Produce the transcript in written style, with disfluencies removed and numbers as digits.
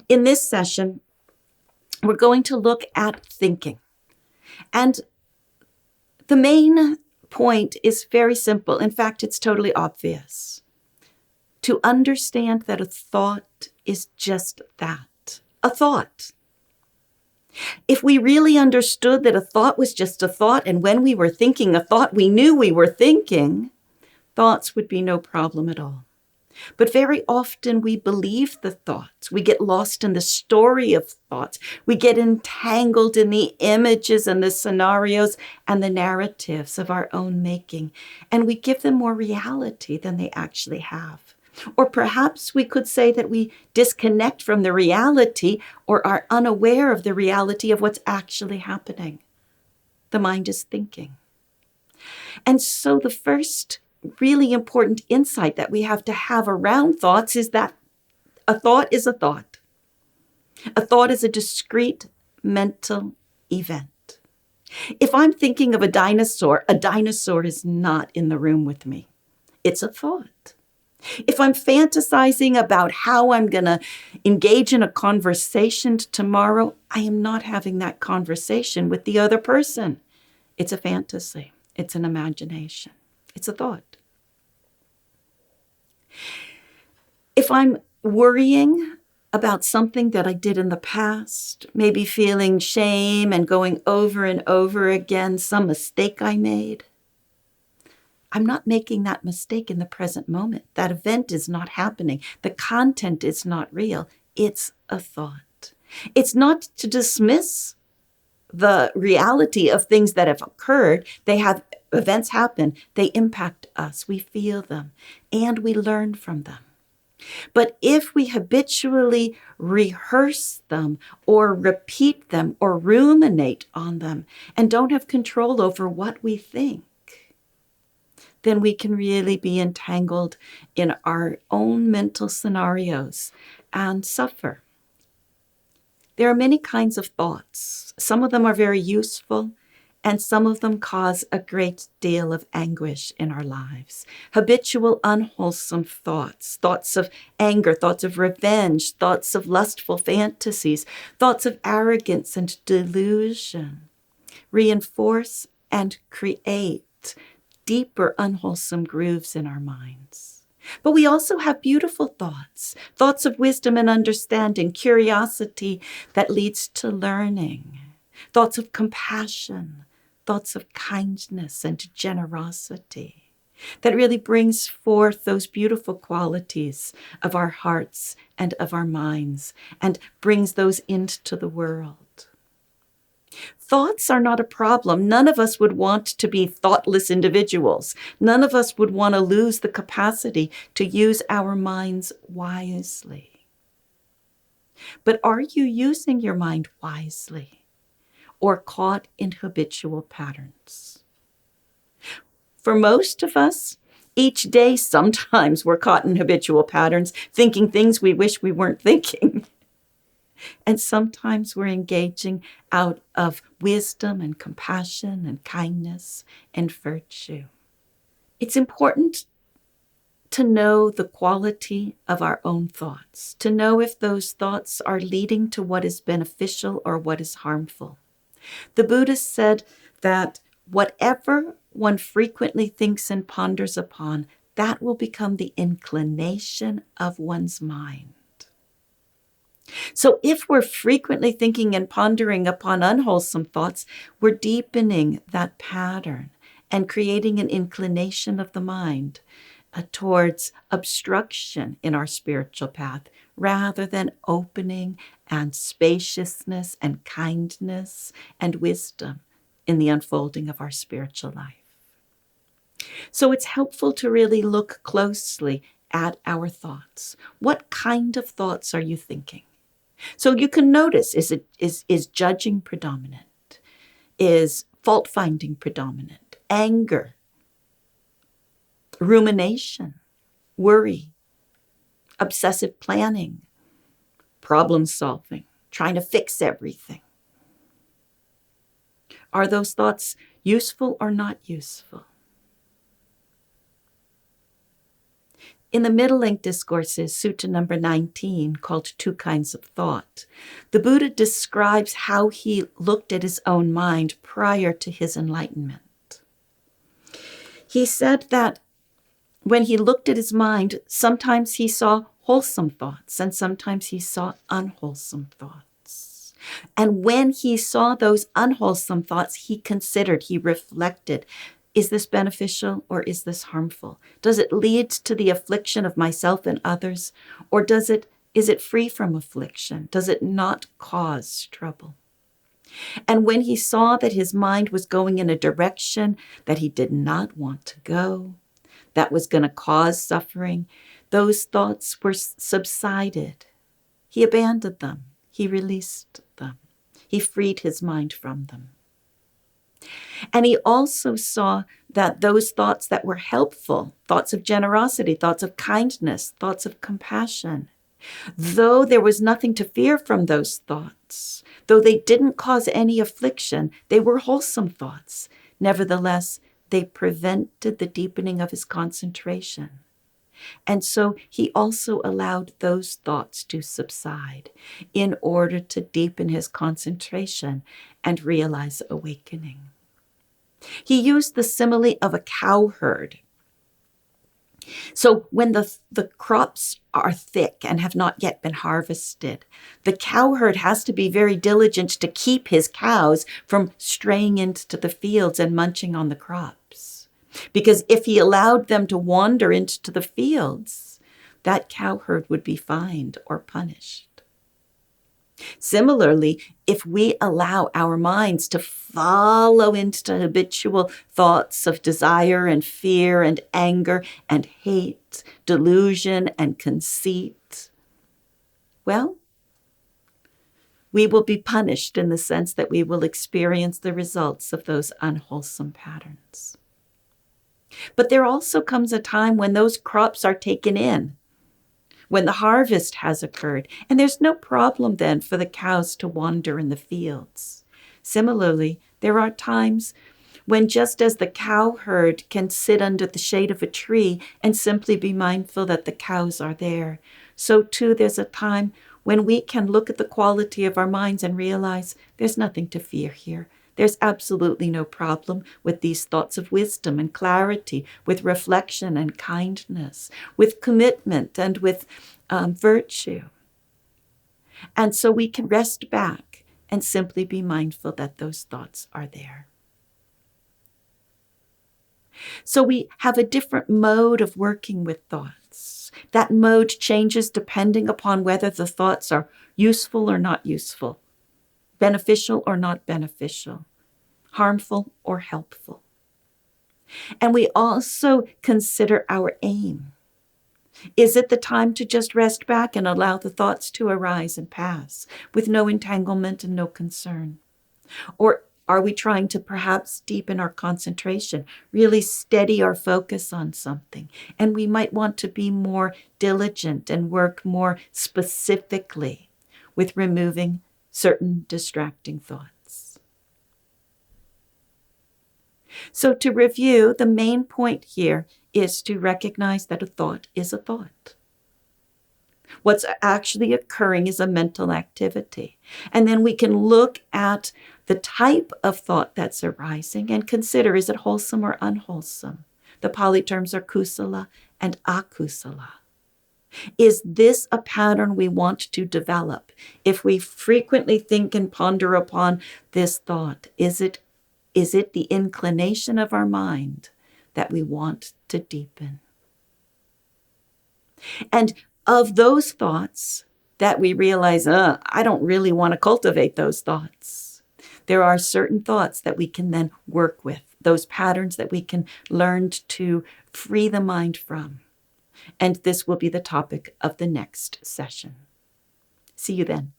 In this session, we're going to look at thinking. And the main point is very simple. In fact, it's totally obvious. To understand that a thought is just that, a thought. If we really understood that a thought was just a thought, and when we were thinking a thought, we knew we were thinking, thoughts would be no problem at all. But very often we believe the thoughts. We get lost in the story of thoughts. We get entangled in the images and the scenarios and the narratives of our own making. And we give them more reality than they actually have. Or perhaps we could say that we disconnect from the reality or are unaware of the reality of what's actually happening. The mind is thinking. And so the first really important insight that we have to have around thoughts is that a thought is a thought. A thought is a discrete mental event. If I'm thinking of a dinosaur is not in the room with me. It's a thought. If I'm fantasizing about how I'm going to engage in a conversation tomorrow, I am not having that conversation with the other person. It's a fantasy. It's an imagination. It's a thought. If I'm worrying about something that I did in the past, maybe feeling shame and going over and over again some mistake I made, I'm not making that mistake in the present moment. That event is not happening. The content is not real. It's a thought. It's not to dismiss the reality of things that have occurred. Events happen. They impact us. We feel them and we learn from them. But if we habitually rehearse them or repeat them or ruminate on them and don't have control over what we think, then we can really be entangled in our own mental scenarios and suffer. There are many kinds of thoughts. Some of them are very useful, and some of them cause a great deal of anguish in our lives. Habitual, unwholesome thoughts, thoughts of anger, thoughts of revenge, thoughts of lustful fantasies, thoughts of arrogance and delusion, reinforce and create deeper, unwholesome grooves in our minds. But we also have beautiful thoughts, thoughts of wisdom and understanding, curiosity that leads to learning, thoughts of compassion, thoughts of kindness and generosity that really brings forth those beautiful qualities of our hearts and of our minds and brings those into the world. Thoughts are not a problem. None of us would want to be thoughtless individuals. None of us would want to lose the capacity to use our minds wisely. But are you using your mind wisely or caught in habitual patterns? For most of us, each day, sometimes we're caught in habitual patterns, thinking things we wish we weren't thinking. And sometimes we're engaging out of wisdom and compassion and kindness and virtue. It's important to know the quality of our own thoughts, to know if those thoughts are leading to what is beneficial or what is harmful. The Buddhist said that whatever one frequently thinks and ponders upon, that will become the inclination of one's mind. So if we're frequently thinking and pondering upon unwholesome thoughts, we're deepening that pattern and creating an inclination of the mind towards obstruction in our spiritual path, rather than opening and spaciousness and kindness and wisdom in the unfolding of our spiritual life. So it's helpful to really look closely at our thoughts. What kind of thoughts are you thinking? So you can notice, is judging predominant? Is fault-finding predominant? Anger, rumination, worry, obsessive planning, problem solving, trying to fix everything. Are those thoughts useful or not useful? In the Middle Length Discourses, Sutta number 19, called Two Kinds of Thought, the Buddha describes how he looked at his own mind prior to his enlightenment. He said that when he looked at his mind, sometimes he saw wholesome thoughts and sometimes he saw unwholesome thoughts. And when he saw those unwholesome thoughts, he considered, he reflected, is this beneficial or is this harmful? Does it lead to the affliction of myself and others, or is it free from affliction? Does it not cause trouble? And when he saw that his mind was going in a direction that he did not want to go, that was going to cause suffering, those thoughts were subsided. He abandoned them. He released them. He freed his mind from them. And he also saw that those thoughts that were helpful, thoughts of generosity, thoughts of kindness, thoughts of compassion, though there was nothing to fear from those thoughts, though they didn't cause any affliction, they were wholesome thoughts. Nevertheless, they prevented the deepening of his concentration. And so he also allowed those thoughts to subside in order to deepen his concentration and realize awakening. He used the simile of a cow herd. So when the crops are thick and have not yet been harvested, the cow herd has to be very diligent to keep his cows from straying into the fields and munching on the crops. Because if he allowed them to wander into the fields, that cow herd would be fined or punished. Similarly, if we allow our minds to follow into habitual thoughts of desire and fear and anger and hate, delusion and conceit, well, we will be punished in the sense that we will experience the results of those unwholesome patterns. But there also comes a time when those crops are taken in, when the harvest has occurred, and there's no problem then for the cows to wander in the fields. Similarly, there are times when just as the cow herd can sit under the shade of a tree and simply be mindful that the cows are there, so too there's a time when we can look at the quality of our minds and realize there's nothing to fear here. There's absolutely no problem with these thoughts of wisdom and clarity, with reflection and kindness, with commitment and with virtue. And so we can rest back and simply be mindful that those thoughts are there. So we have a different mode of working with thoughts. That mode changes depending upon whether the thoughts are useful or not useful, beneficial or not beneficial, harmful or helpful. And we also consider our aim. Is it the time to just rest back and allow the thoughts to arise and pass with no entanglement and no concern? Or are we trying to perhaps deepen our concentration, really steady our focus on something? And we might want to be more diligent and work more specifically with removing certain distracting thoughts. So to review, the main point here is to recognize that a thought is a thought. What's actually occurring is a mental activity. And then we can look at the type of thought that's arising and consider, is it wholesome or unwholesome? The Pali terms are kusala and akusala. Is this a pattern we want to develop? If we frequently think and ponder upon this thought, is it the inclination of our mind that we want to deepen? And of those thoughts that we realize, I don't really want to cultivate those thoughts, there are certain thoughts that we can then work with, those patterns that we can learn to free the mind from. And this will be the topic of the next session. See you then.